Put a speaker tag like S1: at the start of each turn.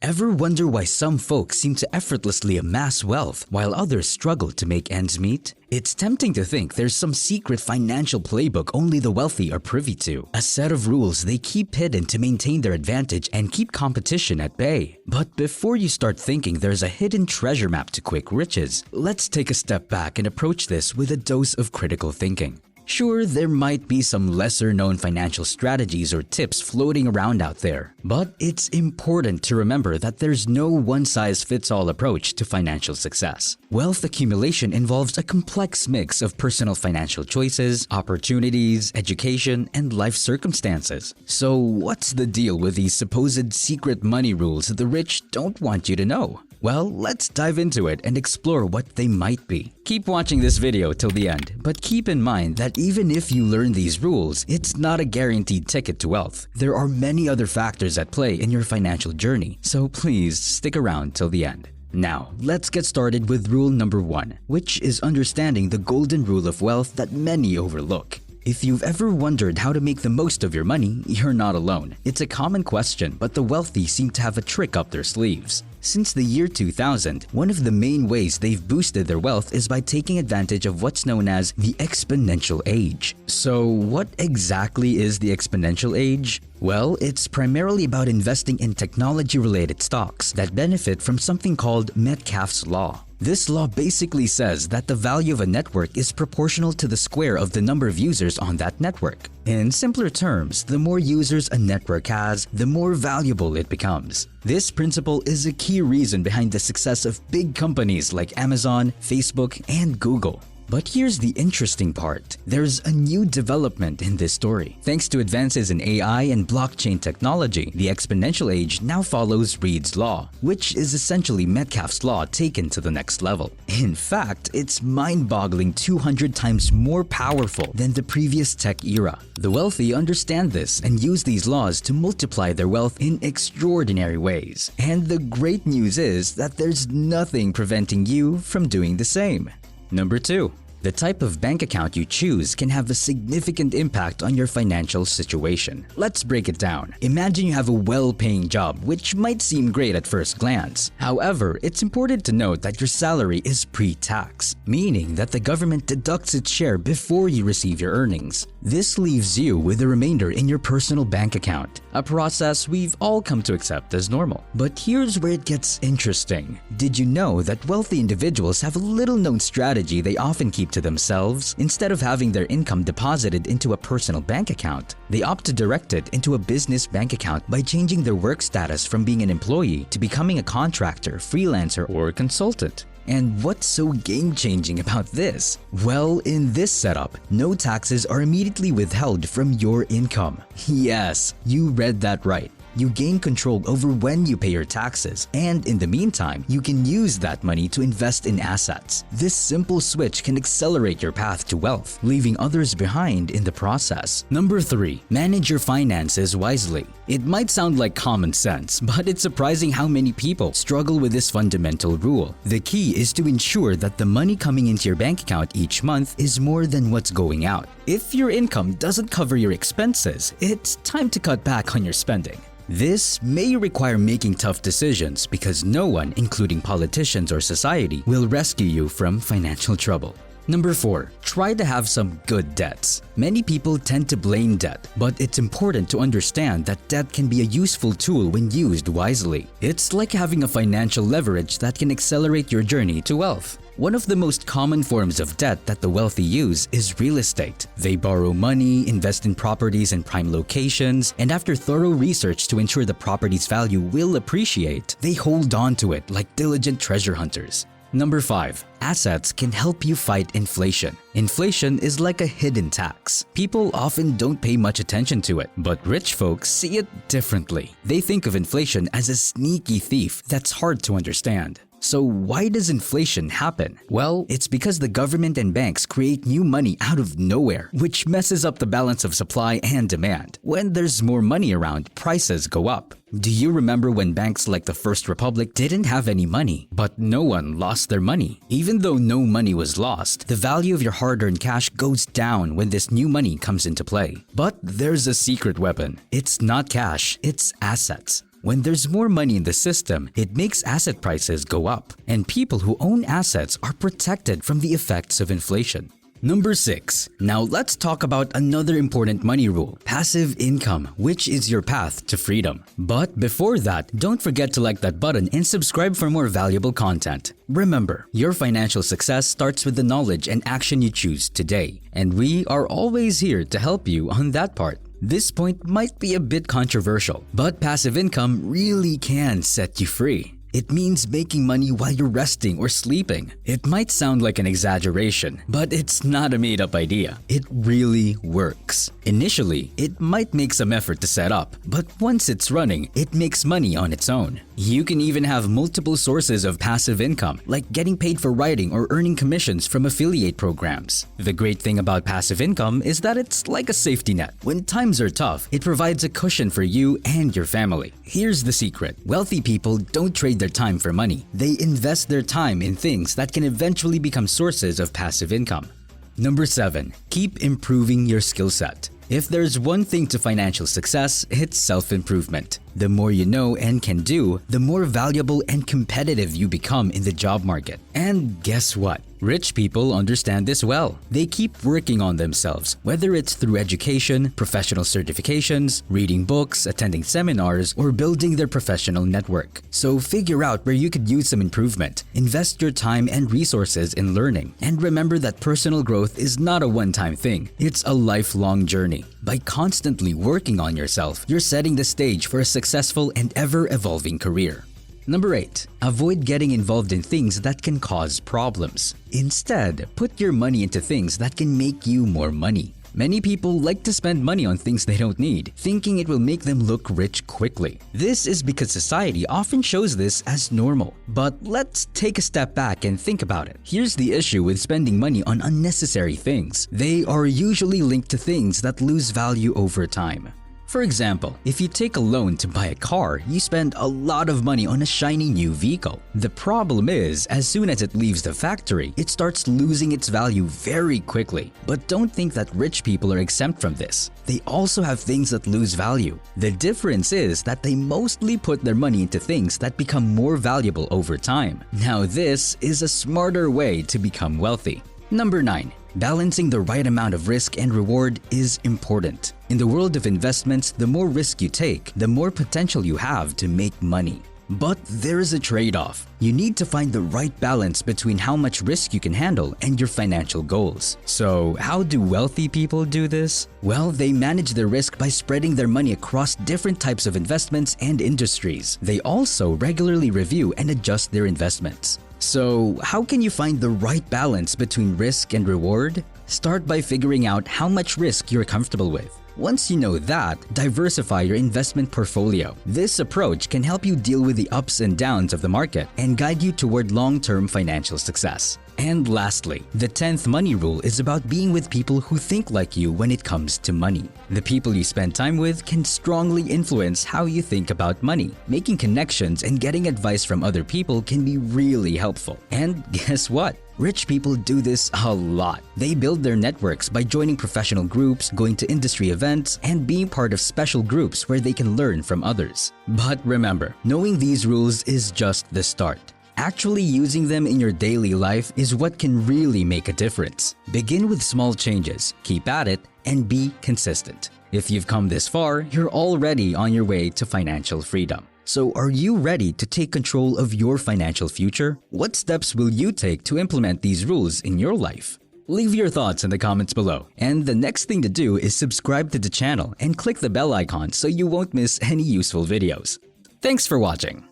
S1: Ever wonder why some folks seem to effortlessly amass wealth while others struggle to make ends meet? It's tempting to think there's some secret financial playbook only the wealthy are privy to, a set of rules they keep hidden to maintain their advantage and keep competition at bay. But before you start thinking there's a hidden treasure map to quick riches, let's take a step back and approach this with a dose of critical thinking. Sure, there might be some lesser-known financial strategies or tips floating around out there, but it's important to remember that there's no one-size-fits-all approach to financial success. Wealth accumulation involves a complex mix of personal financial choices, opportunities, education, and life circumstances. So what's the deal with these supposed secret money rules the rich don't want you to know? Well, let's dive into it and explore what they might be. Keep watching this video till the end, but keep in mind that even if you learn these rules, it's not a guaranteed ticket to wealth. There are many other factors at play in your financial journey, so please stick around till the end. Now, let's get started with rule number 1, which is understanding the golden rule of wealth that many overlook. If you've ever wondered how to make the most of your money, you're not alone. It's a common question, but the wealthy seem to have a trick up their sleeves. Since the year 2000, one of the main ways they've boosted their wealth is by taking advantage of what's known as the exponential age. So what exactly is the exponential age? Well, it's primarily about investing in technology-related stocks that benefit from something called Metcalfe's law. This law basically says that the value of a network is proportional to the square of the number of users on that network. In simpler terms, the more users a network has, the more valuable it becomes. This principle is a key reason behind the success of big companies like Amazon, Facebook, and Google. But here's the interesting part. There's a new development in this story. Thanks to advances in AI and blockchain technology, the exponential age now follows Reed's law, which is essentially Metcalfe's law taken to the next level. In fact, it's mind-boggling 200 times more powerful than the previous tech era. The wealthy understand this and use these laws to multiply their wealth in extraordinary ways. And the great news is that there's nothing preventing you from doing the same. Number 2. The type of bank account you choose can have a significant impact on your financial situation. Let's break it down. Imagine you have a well-paying job, which might seem great at first glance. However, it's important to note that your salary is pre-tax, meaning that the government deducts its share before you receive your earnings. This leaves you with the remainder in your personal bank account, a process we've all come to accept as normal. But here's where it gets interesting. Did you know that wealthy individuals have a little-known strategy they often keep to themselves? Instead of having their income deposited into a personal bank account, they opt to direct it into a business bank account by changing their work status from being an employee to becoming a contractor, freelancer, or consultant. And what's so game-changing about this? Well, in this setup, no taxes are immediately withheld from your income. Yes, you read that right. You gain control over when you pay your taxes, and in the meantime, you can use that money to invest in assets. This simple switch can accelerate your path to wealth, leaving others behind in the process. Number 3. Manage your finances wisely. It might sound like common sense, but it's surprising how many people struggle with this fundamental rule. The key is to ensure that the money coming into your bank account each month is more than what's going out. If your income doesn't cover your expenses, it's time to cut back on your spending. This may require making tough decisions because no one, including politicians or society, will rescue you from financial trouble. Number 4. Try to have some good debts. Many people tend to blame debt, but it's important to understand that debt can be a useful tool when used wisely. It's like having a financial leverage that can accelerate your journey to wealth. One of the most common forms of debt that the wealthy use is real estate. They borrow money, invest in properties in prime locations, and after thorough research to ensure the property's value will appreciate, they hold on to it like diligent treasure hunters. Number 5. Assets can help you fight inflation. Inflation is like a hidden tax. People often don't pay much attention to it, but rich folks see it differently. They think of inflation as a sneaky thief that's hard to understand. So why does inflation happen? Well, it's because the government and banks create new money out of nowhere, which messes up the balance of supply and demand. When there's more money around, prices go up. Do you remember when banks like the First Republic didn't have any money, but no one lost their money? Even though no money was lost, the value of your hard-earned cash goes down when this new money comes into play. But there's a secret weapon. It's not cash, it's assets. When there's more money in the system, it makes asset prices go up, and people who own assets are protected from the effects of inflation. Number 6. Now let's talk about another important money rule, passive income, which is your path to freedom. But before that, don't forget to like that button and subscribe for more valuable content. Remember, your financial success starts with the knowledge and action you choose today, and we are always here to help you on that part. This point might be a bit controversial, but passive income really can set you free. It means making money while you're resting or sleeping. It might sound like an exaggeration, but it's not a made-up idea. It really works. Initially, it might make some effort to set up, but once it's running, it makes money on its own. You can even have multiple sources of passive income, like getting paid for writing or earning commissions from affiliate programs. The great thing about passive income is that it's like a safety net. When times are tough, it provides a cushion for you and your family. Here's the secret. Wealthy people don't trade their time for money. They invest their time in things that can eventually become sources of passive income. Number 7. Keep improving your skill set. If there's one thing to financial success, it's self-improvement. The more you know and can do, the more valuable and competitive you become in the job market. And guess what? Rich people understand this well. They keep working on themselves, whether it's through education, professional certifications, reading books, attending seminars, or building their professional network. So figure out where you could use some improvement. Invest your time and resources in learning. And remember that personal growth is not a one-time thing. It's a lifelong journey. By constantly working on yourself, you're setting the stage for a successful and ever-evolving career. Number 8. Avoid getting involved in things that can cause problems. Instead, put your money into things that can make you more money. Many people like to spend money on things they don't need, thinking it will make them look rich quickly. This is because society often shows this as normal. But let's take a step back and think about it. Here's the issue with spending money on unnecessary things. They are usually linked to things that lose value over time. For example, if you take a loan to buy a car, you spend a lot of money on a shiny new vehicle. The problem is, as soon as it leaves the factory, it starts losing its value very quickly. But don't think that rich people are exempt from this. They also have things that lose value. The difference is that they mostly put their money into things that become more valuable over time. Now this is a smarter way to become wealthy. Number 9. Balancing the right amount of risk and reward is important. In the world of investments, the more risk you take, the more potential you have to make money. But there is a trade-off. You need to find the right balance between how much risk you can handle and your financial goals. So, how do wealthy people do this? Well, they manage their risk by spreading their money across different types of investments and industries. They also regularly review and adjust their investments. So, how can you find the right balance between risk and reward? Start by figuring out how much risk you're comfortable with. Once you know that, diversify your investment portfolio. This approach can help you deal with the ups and downs of the market and guide you toward long-term financial success. And lastly, the 10th money rule is about being with people who think like you when it comes to money. The people you spend time with can strongly influence how you think about money. Making connections and getting advice from other people can be really helpful. And guess what? Rich people do this a lot. They build their networks by joining professional groups, going to industry events, and being part of special groups where they can learn from others. But remember, knowing these rules is just the start. Actually using them in your daily life is what can really make a difference. Begin with small changes, keep at it, and be consistent. If you've come this far, you're already on your way to financial freedom. So are you ready to take control of your financial future? What steps will you take to implement these rules in your life? Leave your thoughts in the comments below. And the next thing to do is subscribe to the channel and click the bell icon so you won't miss any useful videos. Thanks for watching.